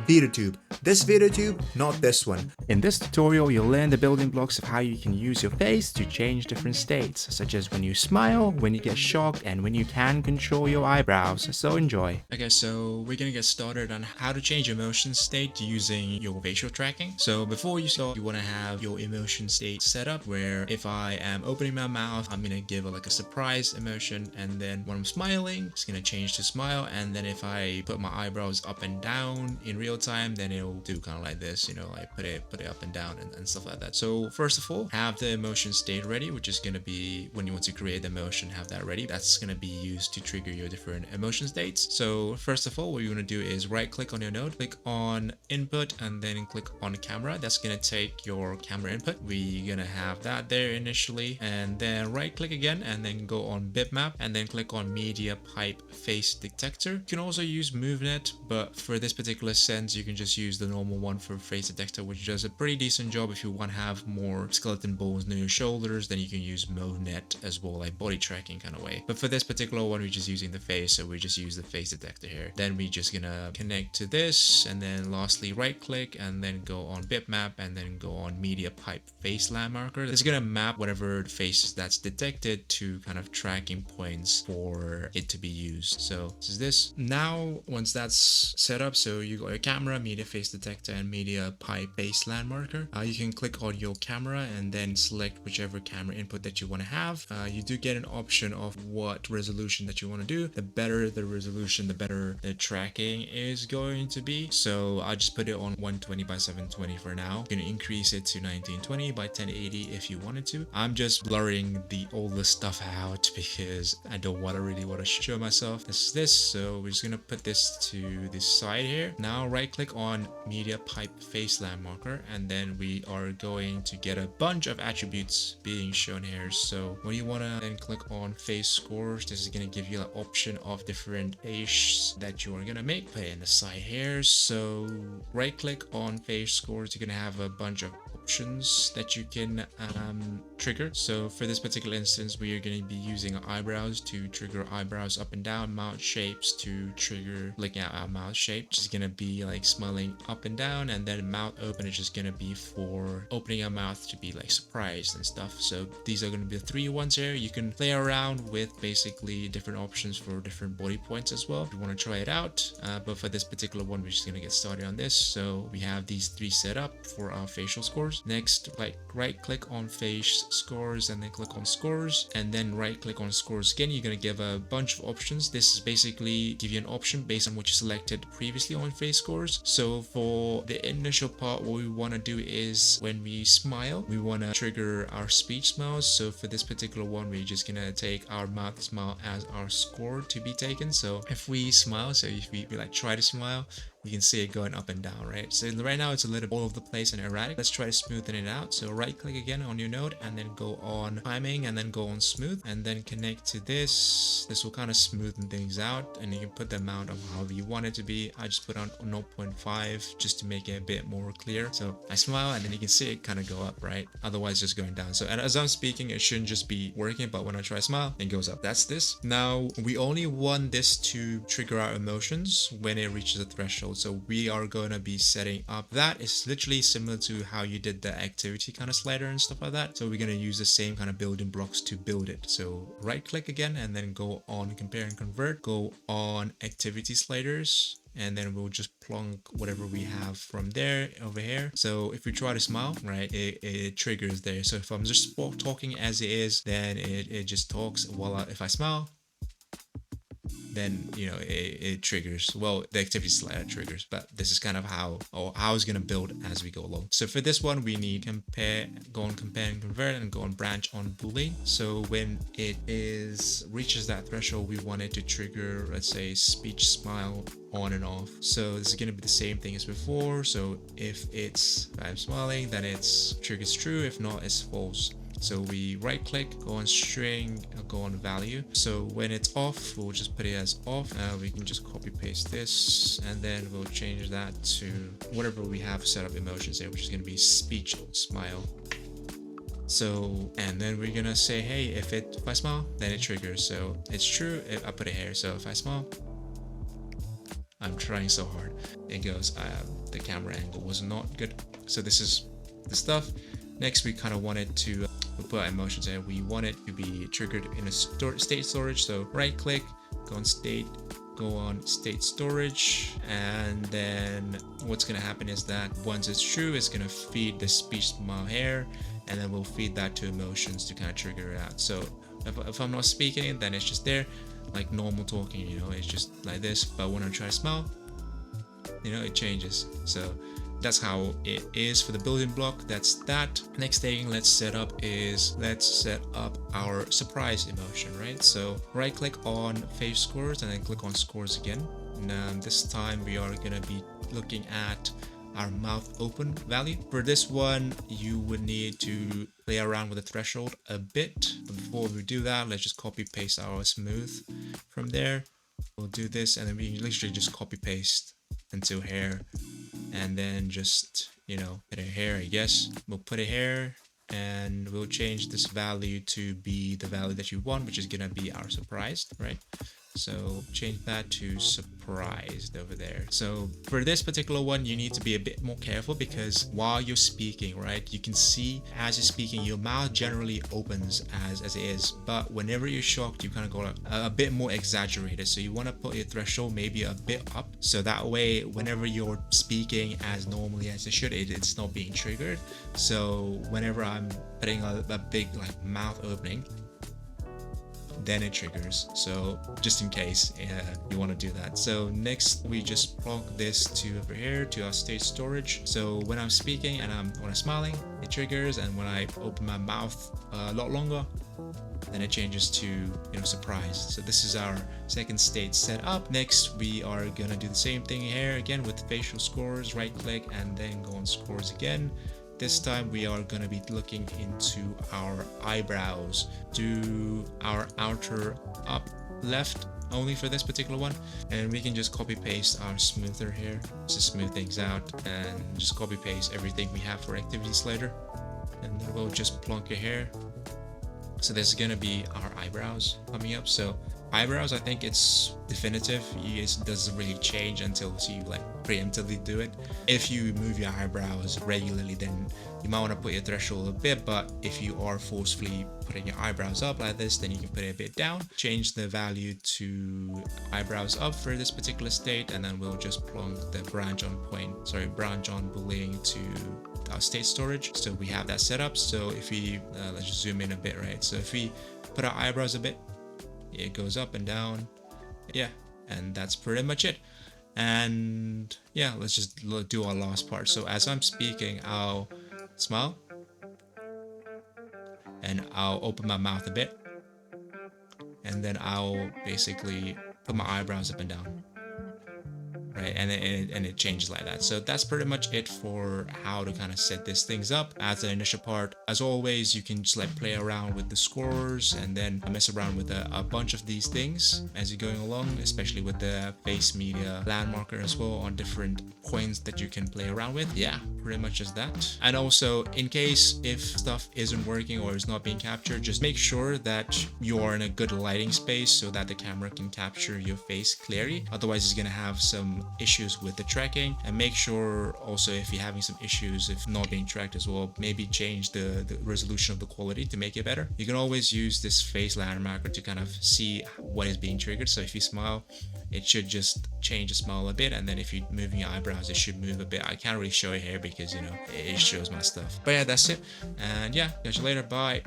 VeadoTube. This VeadoTube, not this one. In this tutorial, you'll learn the building blocks of how you can use your face to change different states, such as when you smile, when you get shocked, and when you can control your eyebrows, so enjoy. Okay, so we're gonna get started on how to change emotion state using your facial tracking. So before you start, you wanna have your emotion state set up where if I am opening my mouth, I'm gonna give like a surprise emotion, and then when I'm smiling, it's gonna change to smile, and then if I put my eyebrows up and down in real time, then it'll do kind of like this, you know, like put it up and down and stuff like that. So first of all, have the emotion state ready, which is gonna be when you want to create the emotion, have that ready. That's gonna be used to trigger your different emotion states. So first of all, what you're gonna do is right click on your node, click on input, and then click on camera. That's gonna take your camera input. We're gonna have that there initially, and then right click again and then go on bitmap and then click on media pipe face detector. You can also use MoveNet, but for this particular sense, you can just use the normal one for face detector, which does a pretty decent job. If you want to have more skeleton bones near your shoulders, then you can use MoveNet as well, like body tracking kind of way. But for this particular one, we're just using the face, so we just use the face detector here. Then we're just gonna connect to this, and then lastly right click and then go on bitmap and then go on media pipe face landmarker. It's gonna map whatever face that's detected to kind of tracking points for it to be used. So this is this. Now once that's set up, so you got your camera, media face detector, and media pipe face landmarker, you can click on your camera and then select whichever camera input that you want to have. You do get an option of what resolution that you want to do. The better the resolution, the better the tracking is going to be. So I'll just put it on 120 by 720 for now. You can increase it to 1920 by 1080 if you wanted to. I'm just blurring the older stuff out because I don't really want to show myself. This is this. So we're just gonna put this to this side here. Now right click on media pipe face landmarker, and then we are going to get a bunch of attributes being shown here. So when you want to then click on face scores, this is going to give you an option of different face that you are going to make. Put it in the side here. So right click on face scores, you're going to have a bunch of options that you can trigger. So for this particular instance, we are going to be using our eyebrows to trigger eyebrows up and down, mouth shapes to trigger looking at our mouth shape, which is going to be like smiling up and down, and then mouth open is just going to be for opening your mouth to be like surprised and stuff. So these are going to be the three ones here. You can play around with basically different options for different body points as well if you want to try it out, but for this particular one, we're just going to get started on this. So we have these three set up for our facial scores. Next, like right click on face scores and then click on scores, and then right click on scores again. You're going to give a bunch of options. This is basically give you an option based on what you selected previously on face scores. So for the initial part, what we want to do is when we smile, we want to trigger our speech smiles. So for this particular one, we're just going to take our mouth smile as our score to be taken. So if we smile, so if we like try to smile, you can see it going up and down, right? So right now it's a little all over the place and erratic. Let's try to smoothen it out. So right click again on your node and then go on timing and then go on smooth and then connect to this. This will kind of smoothen things out, and you can put the amount of however you want it to be. I just put on 0.5 just to make it a bit more clear. So I smile and then you can see it kind of go up, right? Otherwise just going down. So and as I'm speaking, it shouldn't just be working, but when I try to smile, it goes up. That's this. Now we only want this to trigger our emotions when it reaches a threshold. So we are going to be setting up that. It's literally similar to how you did the activity kind of slider and stuff like that. So we're going to use the same kind of building blocks to build it. So right click again and then go on compare and convert, go on activity sliders, and then we'll just plunk whatever we have from there over here. So if we try to smile, right, it triggers there. So if I'm just talking as it is, then it just talks. While if I smile, then you know it triggers. Well, the activity slider triggers, but this is kind of how it's going to build as we go along. So for this one, we need compare, go on compare and convert, and go on branch on boolean. So when it reaches that threshold, we want it to trigger, let's say, speech smile on and off. So this is going to be the same thing as before. So if I'm smiling, then it's triggers true. If not, it's false. So we right click, go on string, go on value. So when it's off, we'll just put it as off. We can just copy paste this, and then we'll change that to whatever we have set up emotions there, which is going to be speech smile. So, and then we're gonna say, hey, if I smile, then it triggers. So it's true if I put it here. So if I smile, I'm trying so hard. It goes, the camera angle was not good. So this is the stuff. Next, we kind of wanted to put emotions in. We want it to be triggered in a state storage. So right click, go on state storage, and then what's going to happen is that once it's true, it's going to feed the speech smile here, and then we'll feed that to emotions to kind of trigger it out. So if I'm not speaking it, then it's just there like normal talking, you know, it's just like this. But when I try to smile, you know, it changes. So that's how it is for the building block. That's that. Next thing let's set up our surprise emotion, right? So right click on face scores and then click on scores again. And this time we are gonna be looking at our mouth open value. For this one, you would need to play around with the threshold a bit. But before we do that, let's just copy paste our smooth from there. We'll do this, and then we can literally just copy paste into here, and then just, you know, put it here. I guess we'll put it here, and we'll change this value to be the value that you want, which is gonna be our surprised, right? So change that to surprised over there. So for this particular one, you need to be a bit more careful, because while you're speaking, right, you can see as you're speaking, your mouth generally opens as it is, but whenever you're shocked, you kind of go a bit more exaggerated. So you want to put your threshold maybe a bit up, so that way whenever you're speaking as normally as it should, it's not being triggered. So whenever I'm putting a big like mouth opening, then it triggers. So just in case you want to do that. So next we just plug this to over here to our state storage. So when I'm speaking and when I'm smiling, it triggers, and when I open my mouth a lot longer, then it changes to, you know, surprised. So this is our second state set up. Next we are gonna do the same thing here again with facial scores. Right click and then go on scores again. This time we are going to be looking into our eyebrows. Do our outer up left only for this particular one, and we can just copy paste our smoother here to smooth things out, and just copy paste everything we have for activity slider, and then we'll just plonk it here. So this is going to be our eyebrows coming up. So eyebrows, I think it's definitive. It doesn't really change until you like preemptively do it. If you move your eyebrows regularly, then you might want to put your threshold a bit, but if you are forcefully putting your eyebrows up like this, then you can put it a bit down. Change the value to eyebrows up for this particular state, and then we'll just plonk the branch on boolean to our state storage. So we have that set up. So if we let's just zoom in a bit, right? So if we put our eyebrows a bit, it goes up and down, yeah, and that's pretty much it. And yeah, let's just do our last part. So as I'm speaking, I'll smile and I'll open my mouth a bit, and then I'll basically put my eyebrows up and down, right? And it changes like that. So that's pretty much it for how to kind of set these things up as an initial part. As always, you can just like play around with the scores and then mess around with a bunch of these things as you're going along, especially with the face media landmarker as well on different points that you can play around with. Yeah, pretty much just that. And also, in case if stuff isn't working or is not being captured, just make sure that you're in a good lighting space so that the camera can capture your face clearly. Otherwise, it's gonna have some issues with the tracking. And make sure also, if you're having some issues if not being tracked as well, maybe change the resolution of the quality to make it better. You can always use this face landmarker to kind of see what is being triggered. So if you smile, it should just change the smile a bit, and then if you're moving your eyebrows, it should move a bit. I can't really show it here because, you know, it shows my stuff. But yeah, that's it. And yeah, catch you later. Bye.